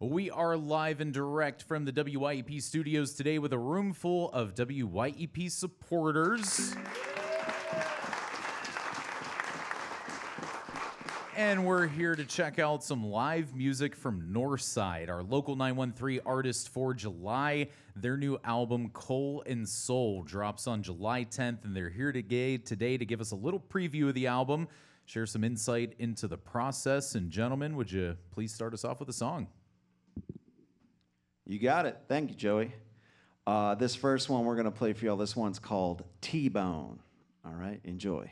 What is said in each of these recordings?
We are live and direct from the WYEP studios today with a room full of WYEP supporters. And we're here to check out some live music from Norside, our local 913 artist for July. Their new album, Coal and Soul, drops on July 10th, and they're here today to give us a little preview of the album, share some insight into the process. And gentlemen, would you please start us off with a song? You got it. Thank you, Joey. This first one we're going to play for y'all, this one's called T-Bone. All right, enjoy.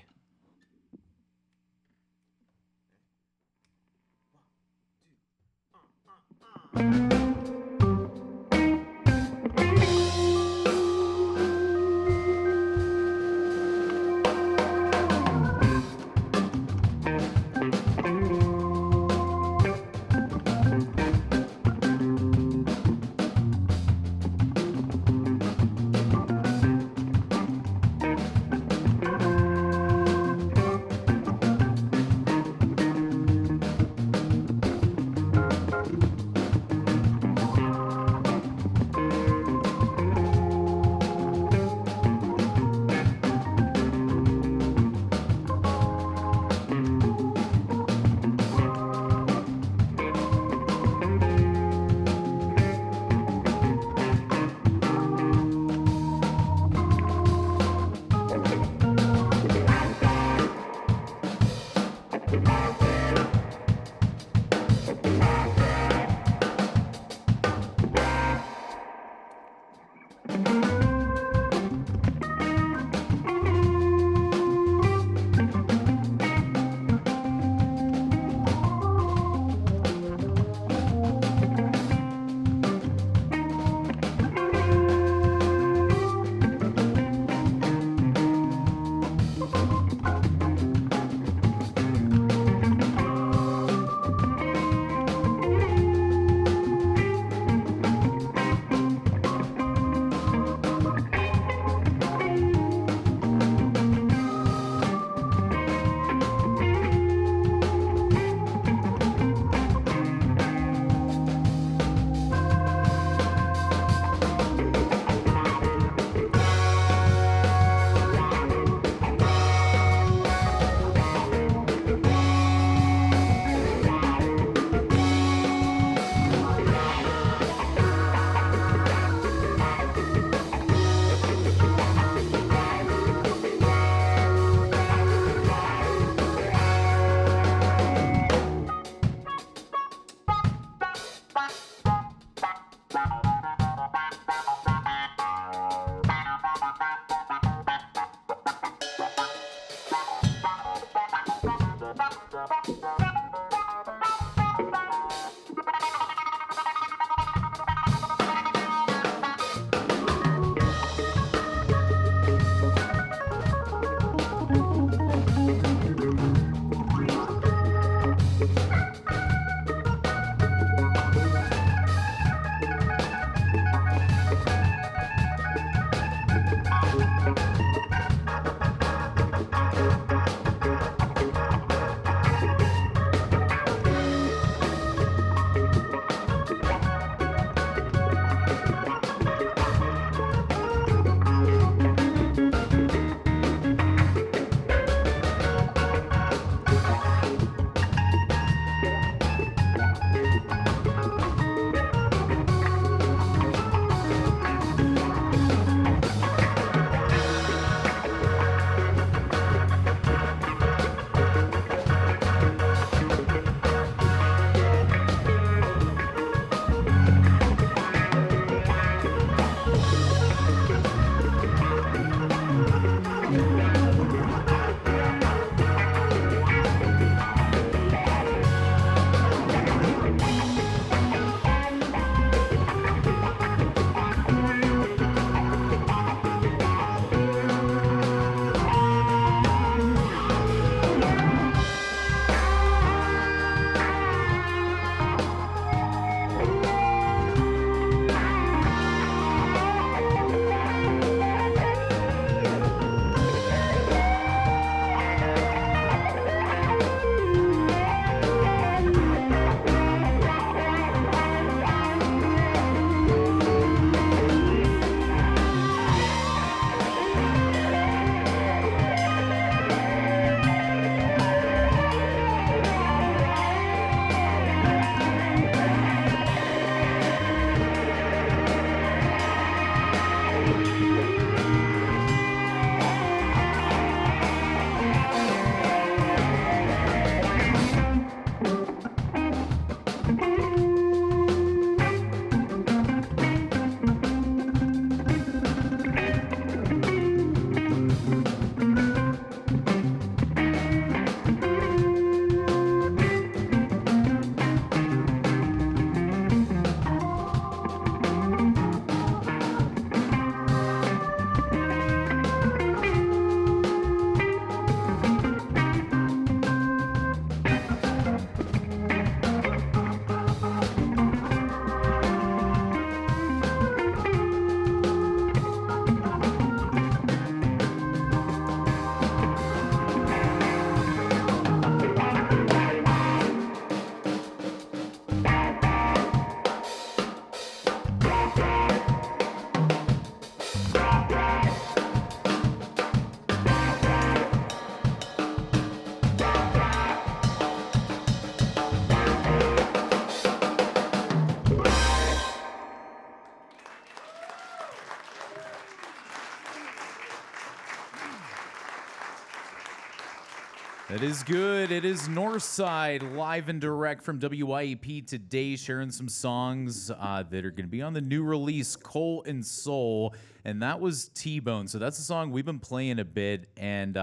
That is good. It is Norside, live and direct from WYEP today, sharing some songs that are going to be on the new release, Coal and Soul, and that was T-Bone. So that's a song we've been playing a bit, and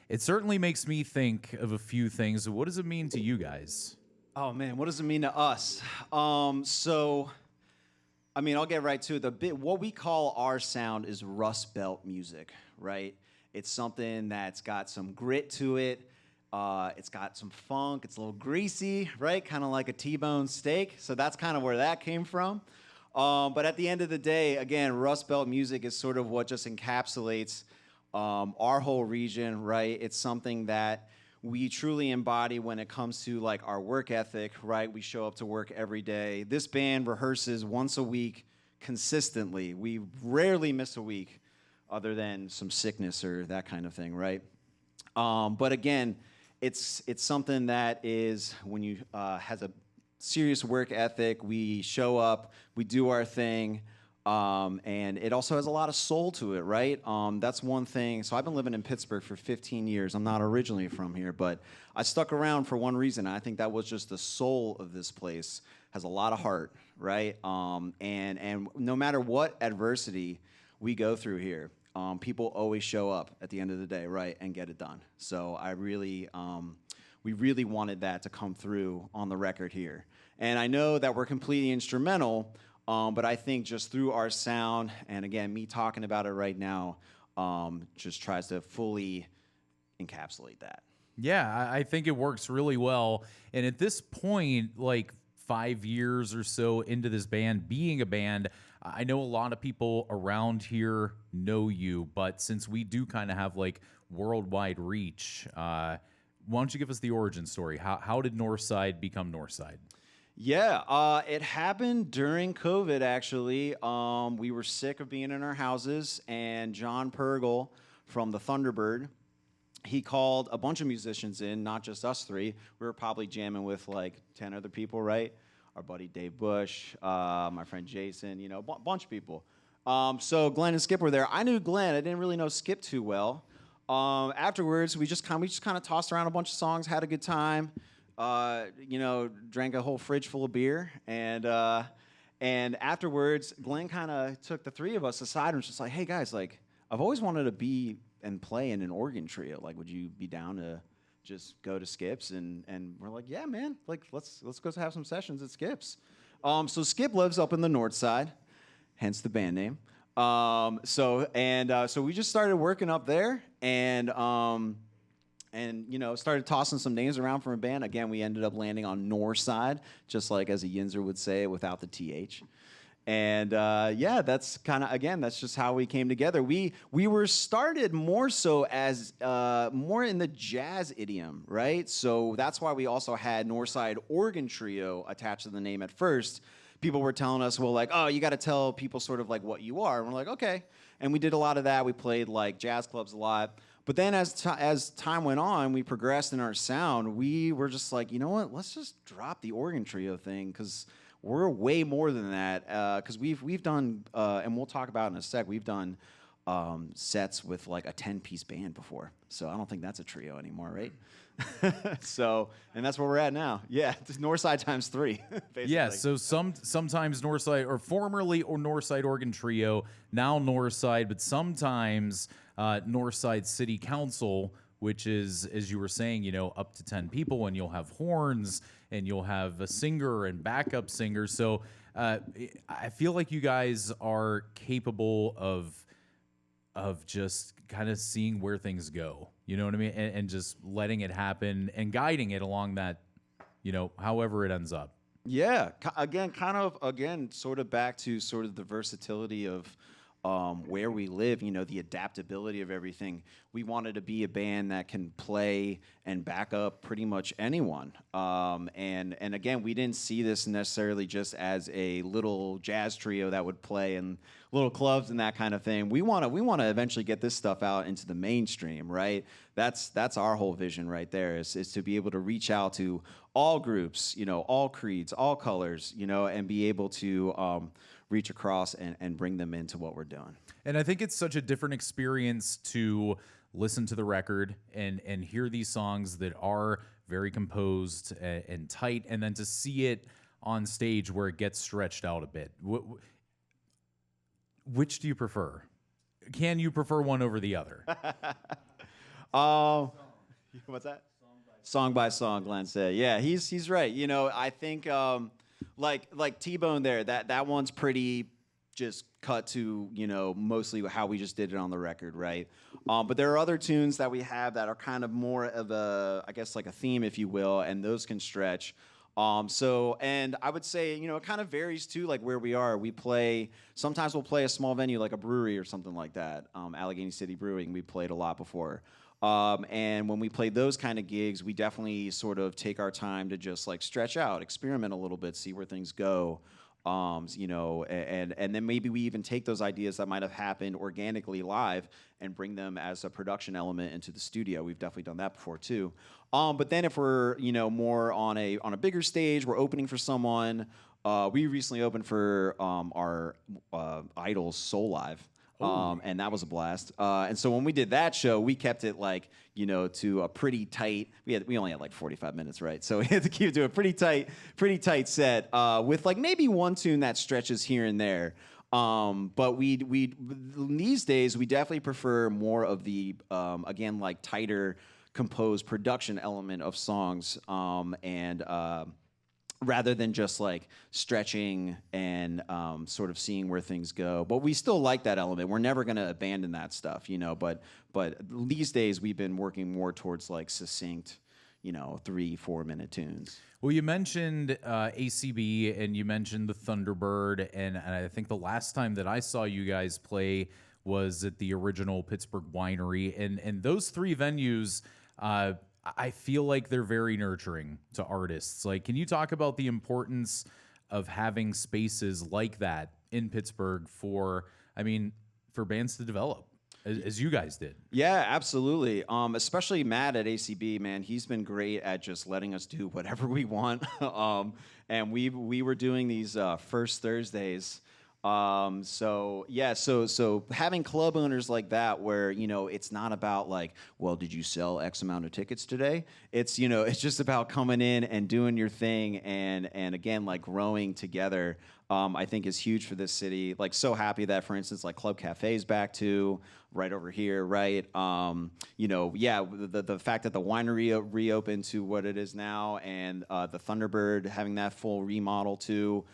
it certainly makes me think of a few things. What does it mean to you guys? Oh man, what does it mean to us? I'll get right to it. What we call our sound is Rust Belt music, right? It's something that's got some grit to it. It's got some funk. It's a little greasy, right? Kind of like a T-bone steak. So that's kind of where that came from. But at the end of the day, again, Rust Belt music is sort of what just encapsulates our whole region, right? It's something that we truly embody when it comes to like our work ethic, right? We show up to work every day. This band rehearses once a week consistently. We rarely miss a week other than some sickness or that kind of thing, right? But again, it's something that is when you has a serious work ethic. We show up, we do our thing, and it also has a lot of soul to it, right? That's one thing. So I've been living in Pittsburgh for 15 years. I'm not originally from here, but I stuck around for one reason. I think that was just the soul of this place. Has a lot of heart, right? And no matter what adversity we go through here, people always show up at the end of the day, right, and get it done. So we really wanted that to come through on the record here. And I know that we're completely instrumental, but I think just through our sound, and again, me talking about it right now, just tries to fully encapsulate that. Yeah, I think it works really well. And at this point, like 5 years or so into this band, being a band, I know a lot of people around here know you, but since we do kind of have like worldwide reach, why don't you give us the origin story? How did Norside become Norside? Yeah, it happened during COVID, actually. We were sick of being in our houses, and John Pergel from the Thunderbird, he called a bunch of musicians in, not just us three. We were probably jamming with like 10 other people, right? Our buddy Dave Bush, my friend Jason, a bunch of people. So Glenn and Skip were there. I knew Glenn. I didn't really know Skip too well. Afterwards, we just kind of tossed around a bunch of songs, had a good time. Drank a whole fridge full of beer, and afterwards, Glenn kind of took the three of us aside and was just like, "Hey guys, like I've always wanted to be and play in an organ trio. Like, would you be down to just go to Skip's?" And we're like, "Yeah, man. Like, let's go have some sessions at Skip's." So Skip lives up in the North Side, hence the band name. So we just started working up there, and started tossing some names around from a band. Again, we ended up landing on Norside, just like as a Yinzer would say it without the TH. And that's that's just how we came together. We were started more so as more in the jazz idiom, right? So that's why we also had Norside Organ Trio attached to the name at first. People were telling us, well, like, oh, you got to tell people sort of like what you are. And we're like, okay. And we did a lot of that. We played like jazz clubs a lot. But then as time went on, we progressed in our sound. We were just like, you know what? Let's just drop the organ trio thing because we're way more than that. Because we've done, and we'll talk about it in a sec, we've done sets with like a 10-piece band before. So I don't think that's a trio anymore, right? And that's where we're at now. Yeah, it's Norside times 3. Basically. Yeah, so sometimes Norside, or formerly or Norside Organ Trio, now Norside, but sometimes Norside City Council, which is, as you were saying, up to 10 people, and you'll have horns, and you'll have a singer and backup singer. So I feel like you guys are capable of just kind of seeing where things go. You know what I mean? And just letting it happen and guiding it along that, however it ends up. Yeah. Sort of back to sort of the versatility of where we live, the adaptability of everything. We wanted to be a band that can play and back up pretty much anyone. And again, we didn't see this necessarily just as a little jazz trio that would play in little clubs and that kind of thing. We want to eventually get this stuff out into the mainstream, right? That's our whole vision right there is to be able to reach out to all groups, all creeds, all colors, and be able to reach across and bring them into what we're doing. And I think it's such a different experience to listen to the record and hear these songs that are very composed and tight, and then to see it on stage where it gets stretched out a bit. Which do you prefer? Can you prefer one over the other? What's that? Song by song, Glenn said. Yeah, he's right. You know, I think like T-Bone there, that one's pretty just cut to, you know, mostly how we just did it on the record, right? But there are other tunes that we have that are kind of more of a, I guess, like a theme, if you will, and those can stretch. And I would say, you know, it kind of varies too, like where we are. Sometimes we'll play a small venue like a brewery or something like that. Allegheny City Brewing, we played a lot before. And when we play those kind of gigs, we definitely sort of take our time to just like stretch out, experiment a little bit, see where things go. You know, and then maybe we even take those ideas that might have happened organically live and bring them as a production element into the studio. We've definitely done that before too. But then if we're, you know, more on a bigger stage, we're opening for someone. We recently opened for our Idols Soul Live. And that was a blast. And so when we did that show, we kept it like, you know, to a pretty tight. We only had like 45 minutes, right? So we had to keep it to a pretty tight set with like maybe one tune that stretches here and there. But we these days we definitely prefer more of the again like tighter composed production element of songs rather than just like stretching and sort of seeing where things go. But we still like that element. We're never going to abandon that stuff, you know, but these days we've been working more towards like succinct, you know, 3-4 minute tunes. Well, you mentioned ACB and you mentioned the Thunderbird, and I think the last time that I saw you guys play was at the original Pittsburgh Winery, and those three venues, I feel like they're very nurturing to artists. Like, can you talk about the importance of having spaces like that in Pittsburgh for bands to develop, as you guys did? Yeah, absolutely. Especially Matt at ACB, man, he's been great at just letting us do whatever we want. And we were doing these first Thursdays. So having club owners like that where, you know, it's not about like, well, did you sell X amount of tickets today? It's, you know, it's just about coming in and doing your thing and again, like growing together, I think is huge for this city. Like, so happy that, for instance, like Club Cafe's back to right over here, right? You know, yeah, the fact that the winery reopened to what it is now and the Thunderbird having that full remodel too,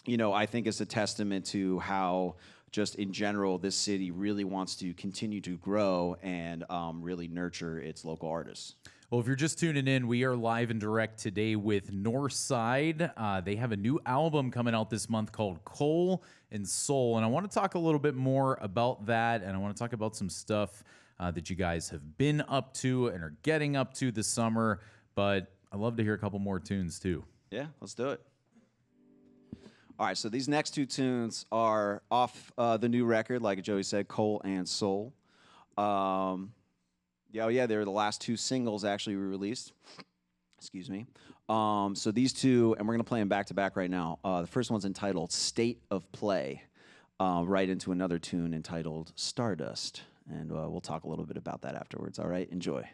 you know, I think it's a testament to how just in general this city really wants to continue to grow and really nurture its local artists. Well, if you're just tuning in, we are live and direct today with Norside. They have a new album coming out this month called Coal and Soul, and I want to talk a little bit more about that, and I want to talk about some stuff that you guys have been up to and are getting up to this summer, but I'd love to hear a couple more tunes too. Yeah, let's do it. All right, so these next two tunes are off the new record, like Joey said, Coal and Soul. They're the last two singles actually we released. Excuse me. So these two, and we're going to play them back-to-back right now. The first one's entitled State of Play, right into another tune entitled Stardust. And we'll talk a little bit about that afterwards. All right, enjoy.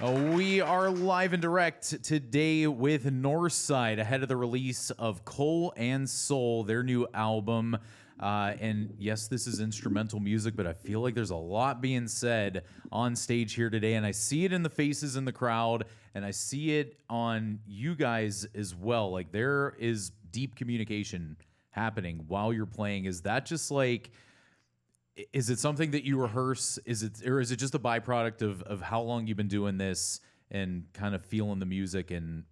We are live and direct today with Norside ahead of the release of Coal and Soul, their new album. And yes, this is instrumental music, but I feel like there's a lot being said on stage here today. And I see it in the faces in the crowd, and I see it on you guys as well. Like, there is deep communication happening while you're playing. Is that just like... Is it something that you rehearse? Is it just a byproduct of how long you've been doing this and kind of feeling the music and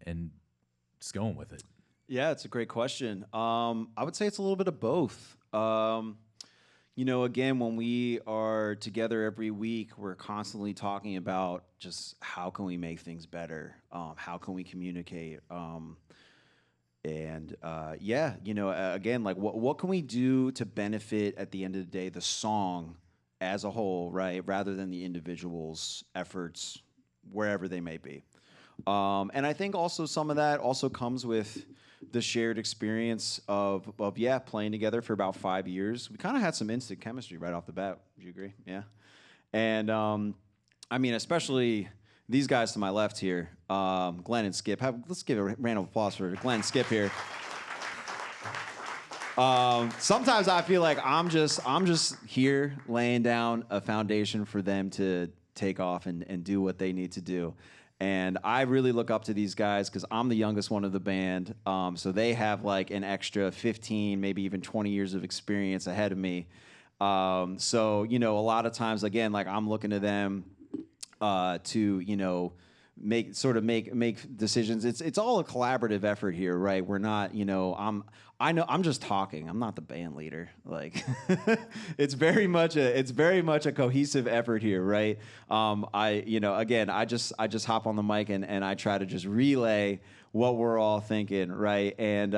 just going with it? Yeah, it's a great question. I would say it's a little bit of both. Again, when we are together every week, we're constantly talking about just how can we make things better? How can we communicate? Again, like what can we do to benefit at the end of the day the song as a whole, right? Rather than the individual's efforts, wherever they may be. And I think also some of that also comes with the shared experience of playing together for about 5 years. We kind of had some instant chemistry right off the bat. Would you agree? Yeah. And especially these guys to my left here, Glenn and Skip. Let's give a round of applause for Glenn and Skip here. Sometimes I feel like I'm just here laying down a foundation for them to take off and do what they need to do. And I really look up to these guys because I'm the youngest one of the band. So they have like an extra 15, maybe even 20 years of experience ahead of me. A lot of times, again, like I'm looking to them to make decisions. It's all a collaborative effort here, right? We're not, I'm just talking. I'm not the band leader. Like it's very much a cohesive effort here, right? I just hop on the mic and I try to just relay what we're all thinking, right? And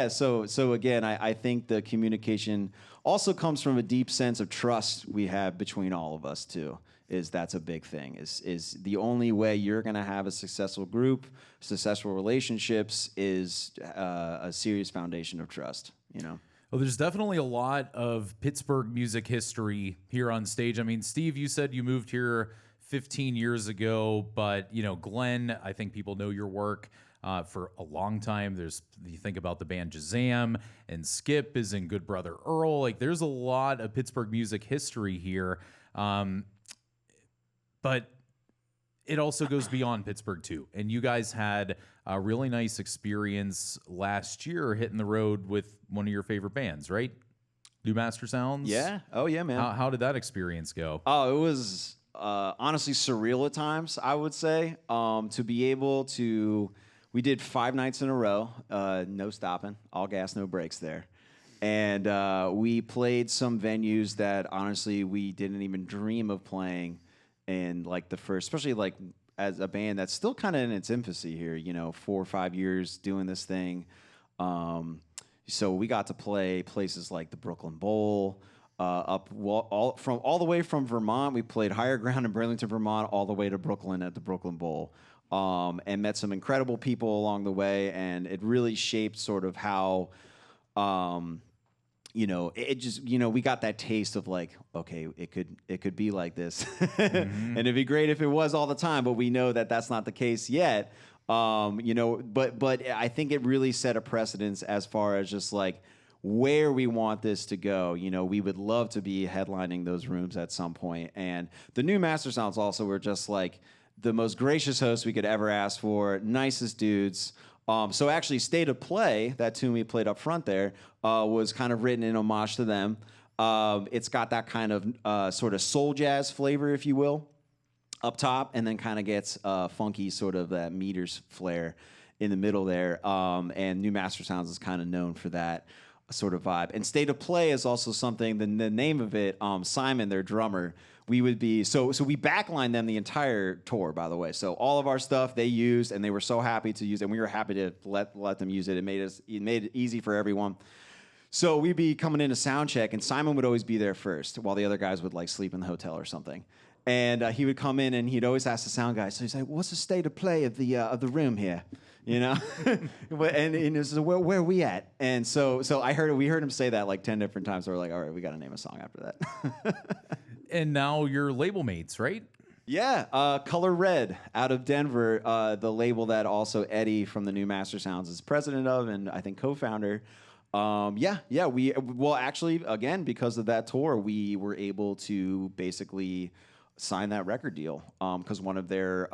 so again, I think the communication also comes from a deep sense of trust we have between all of us too. That's a big thing. Is the only way you're going to have a successful group, successful relationships is a serious foundation of trust. Well, there's definitely a lot of Pittsburgh music history here on stage. I mean, Steve, you said you moved here 15 years ago, but Glenn, I think people know your work for a long time. You think about the band Jazam, and Skip is in Good Brother Earl. Like, there's a lot of Pittsburgh music history here. But it also goes beyond Pittsburgh, too. And you guys had a really nice experience last year hitting the road with one of your favorite bands, right? New Master Sounds? Yeah. Oh, yeah, man. How did that experience go? Oh, it was honestly surreal at times, I would say. To be able to... We did 5 nights in a row, no stopping, all gas, no brakes there. And we played some venues that, honestly, we didn't even dream of playing. And like the first, especially like as a band that's still kind of in its infancy here, 4 or 5 years doing this thing. So we got to play places like the Brooklyn Bowl, all the way from Vermont. We played Higher Ground in Burlington, Vermont, all the way to Brooklyn at the Brooklyn Bowl, and met some incredible people along the way. And it really shaped sort of how. It just, we got that taste of like, okay, it could be like this. And it'd be great if it was all the time, but we know that that's not the case yet. But I think it really set a precedence as far as just like where we want this to go. We would love to be headlining those rooms at some point. And the New Master Sounds also were just like the most gracious hosts we could ever ask for, nicest dudes. So actually, State of Play, that tune we played up front there, was kind of written in homage to them. It's got that kind of sort of soul jazz flavor, if you will, up top, and then kind of gets funky sort of that meters flair in the middle there. And New Master Sounds is kind of known for that sort of vibe. And State of Play is also something, the name of it, Simon, their drummer, we would be, so we backlined them the entire tour, by the way. So all of our stuff they used, and they were so happy to use it, and we were happy to let them use it. It made it easy for everyone. So we'd be coming into sound check, and Simon would always be there first, while the other guys would like sleep in the hotel or something. And he would come in, and he'd always ask the sound guy. So he'd say, "What's the state of play of the room here?" and he says, "Where are we at?" And so we heard him say that like 10 different times. So we're like, "All right, we got to name a song after that." And now you're label mates, right? Yeah, Color Red out of Denver, the label that also Eddie from the New Master Sounds is president of and I think co-founder. Yeah. Well, actually, again, because of that tour, we were able to basically sign that record deal because one of their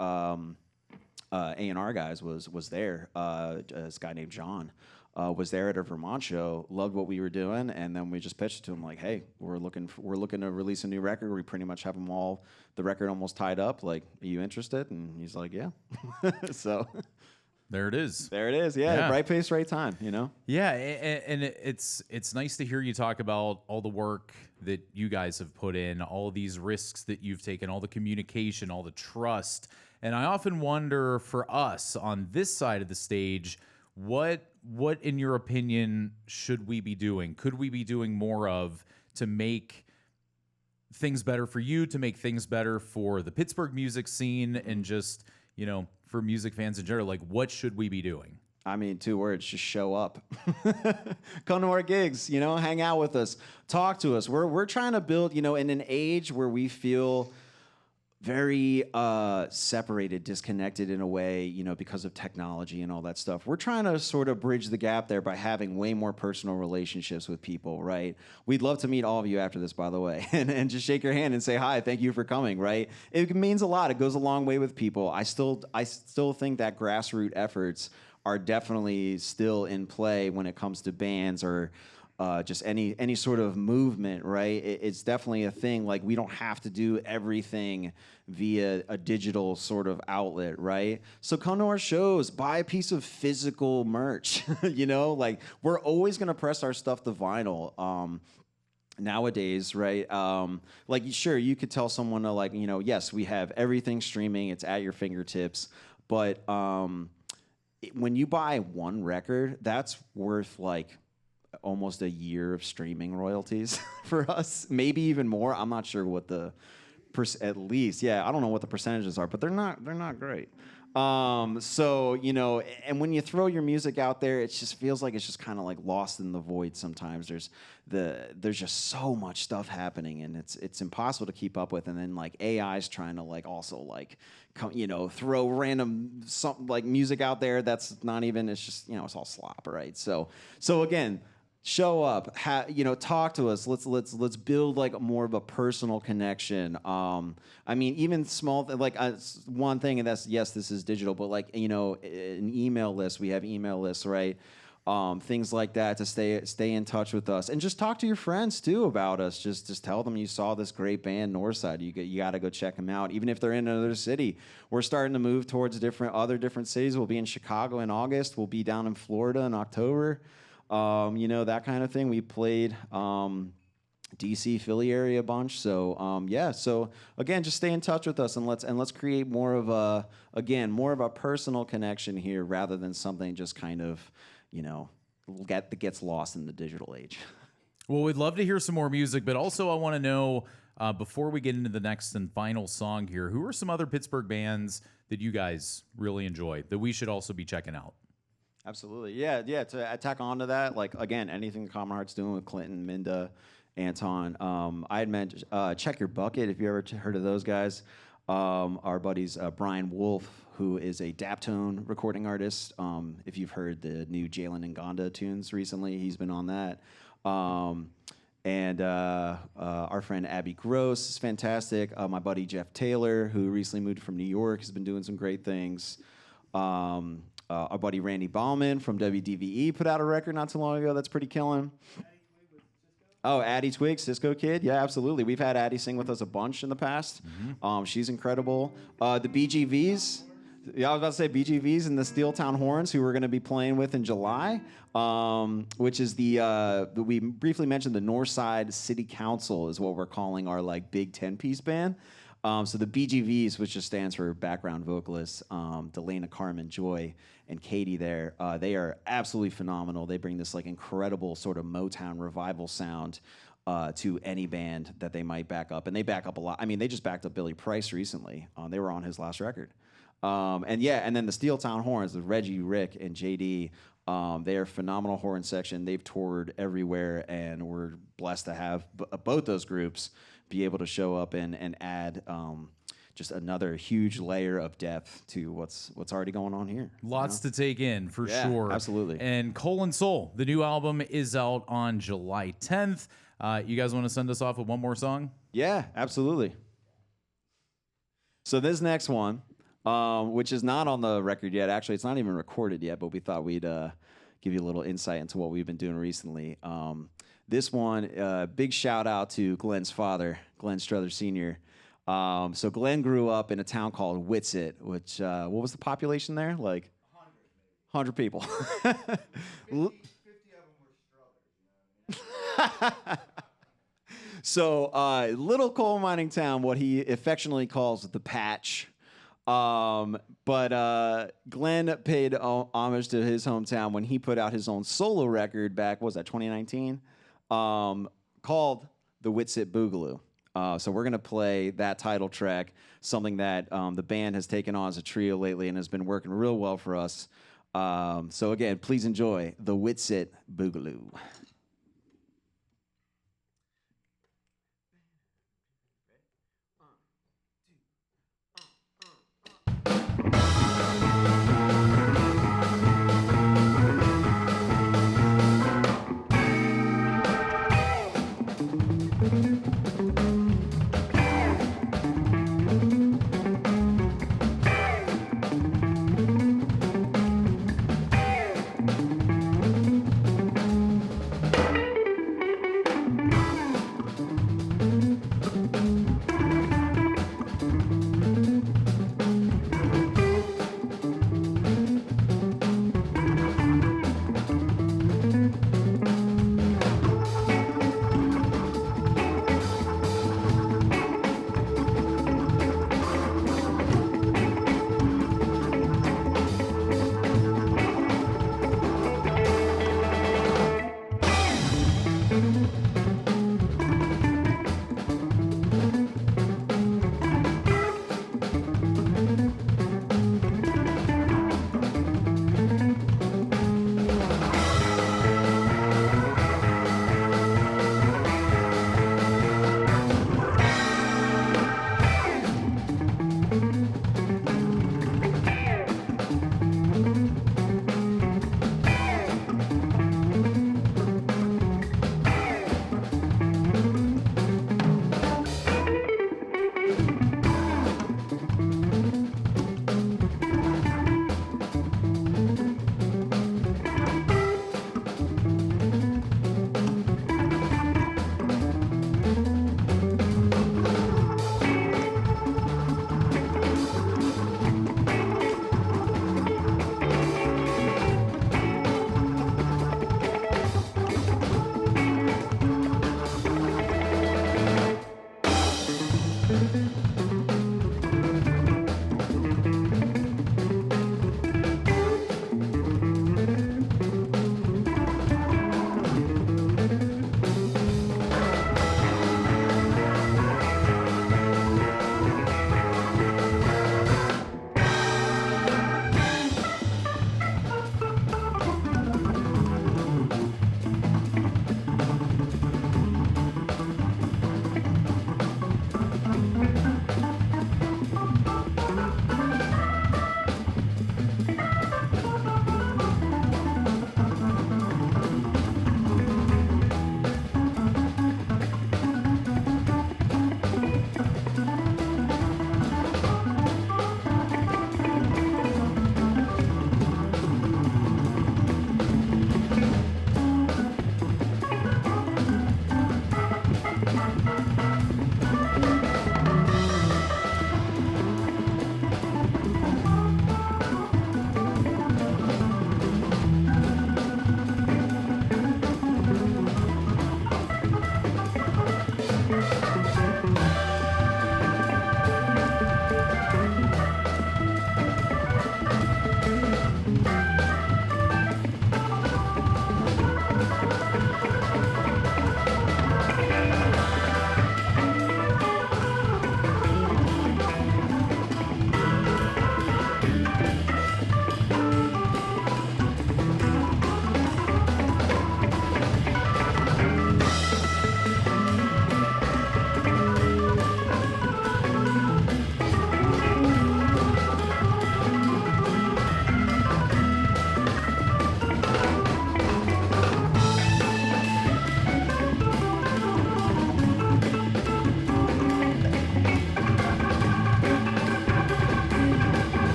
A&R guys was there. This guy named John was there at a Vermont show, loved what we were doing, and then we just pitched it to him like, "Hey, we're looking to release a new record. We pretty much have the record almost tied up. Like, are you interested?" And he's like, "Yeah." So There it is. there it is. Yeah, right place, right time. Yeah, and it's nice to hear you talk about all the work that you guys have put in, all these risks that you've taken, all the communication, all the trust. And I often wonder for us on this side of the stage, what in your opinion should we be doing? Could we be doing more of to make things better for you, to make things better for the Pittsburgh music scene, and just, for music fans in general? Like, what should we be doing? I mean, 2 words, just show up. Come to our gigs, hang out with us, talk to us. We're trying to build, in an age where we feel very separated, disconnected in a way, because of technology and all that stuff. We're trying to sort of bridge the gap there by having way more personal relationships with people, right? We'd love to meet all of you after this, by the way, and just shake your hand and say hi, thank you for coming, right? It means a lot. It goes a long way with people. I still think that grassroots efforts are definitely still in play when it comes to bands or just any sort of movement, right? It's definitely a thing. Like, we don't have to do everything via a digital sort of outlet, right? So come to our shows, buy a piece of physical merch, Like, we're always going to press our stuff to vinyl. Nowadays, right? Like, sure, you could tell someone to, like, yes, we have everything streaming, it's at your fingertips, but when you buy one record, that's worth like almost a year of streaming royalties for us, maybe even more. I'm not sure what the at least, yeah, I don't know what the percentages are, but they're not great. So, and when you throw your music out there, it just feels like it's just kind of like lost in the void sometimes. There's just so much stuff happening, and it's impossible to keep up with. And then like AI's trying to like also like throw random something like music out there that's not even, it's just, it's all slop, right? So again, show up, talk to us. Let's build like more of a personal connection. I mean, even small one thing, and that's, yes, this is digital, but like an email list. We have email lists, right? Things like that to stay in touch with us, and just talk to your friends too about us. Just tell them you saw this great band Norside. You got to go check them out, even if they're in another city. We're starting to move towards different cities. We'll be in Chicago in August. We'll be down in Florida in October. That kind of thing. We played DC, Philly area a bunch. So yeah. So again, just stay in touch with us, and let's create more of a personal connection here, rather than something just kind of that gets lost in the digital age. Well, we'd love to hear some more music, but also I want to know, before we get into the next and final song here, who are some other Pittsburgh bands that you guys really enjoy that we should also be checking out? Absolutely. Yeah. To tack on to that, like, again, anything Common Heart's doing with Clinton, Minda, Anton. I had mentioned Check Your Bucket, if you ever heard of those guys. Our buddies Brian Wolf, who is a Daptone recording artist. If you've heard the new Jalen and Gonda tunes recently, he's been on that. And our friend Abby Gross is fantastic. My buddy Jeff Taylor, who recently moved from New York, has been doing some great things. Our buddy Randy Bauman from WDVE put out a record not too long ago that's pretty killing. Oh, Addie Twig, Cisco Kid. Yeah, absolutely. We've had Addie sing with us a bunch in the past. Mm-hmm. She's incredible. The BGVs. Yeah, I was about to say BGVs and the Steeltown Horns, who we're going to be playing with in July, which is we briefly mentioned the Norside City Council is what we're calling our like big 10-piece band. So the BGVs, which just stands for background vocalists, Delana, Carmen, Joy, and Katie there, they are absolutely phenomenal. They bring this like incredible sort of Motown revival sound to any band that they might back up. And they back up a lot. I mean, they just backed up Billy Price recently. They were on his last record. And then the Steeltown Horns, the Reggie, Rick, and JD, they are a phenomenal horn section. They've toured everywhere, and we're blessed to have both those groups be able to show up and add just another huge layer of depth to what's already going on here. Lots to take in, for sure. Absolutely. And Coal and Soul, the new album, is out on July 10th. You guys want to send us off with one more song? Yeah, absolutely. So this next one, which is not on the record yet. Actually, it's not even recorded yet, but we thought we'd give you a little insight into what we've been doing recently. This one, big shout out to Glenn's father, Glenn Strother Sr. So Glenn grew up in a town called Whitsett, which, what was the population there? Like 100 people. 50 of them were Strothers. So little coal mining town, what he affectionately calls the Patch. But Glenn paid homage to his hometown when he put out his own solo record back, what was that, 2019? Called The Whitsett Boogaloo. So we're going to play that title track, something that the band has taken on as a trio lately and has been working real well for us. So again, please enjoy The Whitsett Boogaloo.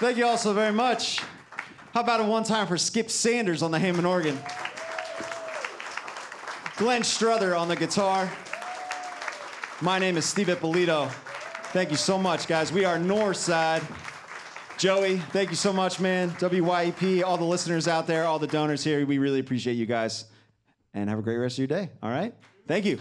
Thank you all so very much. How about a one time for Skip Sanders on the Hammond organ? Glenn Strother on the guitar. My name is Steve Ippolito. Thank you so much, guys. We are Norside. Joey, thank you so much, man. WYEP, all the listeners out there, all the donors here, we really appreciate you guys. And have a great rest of your day, all right? Thank you.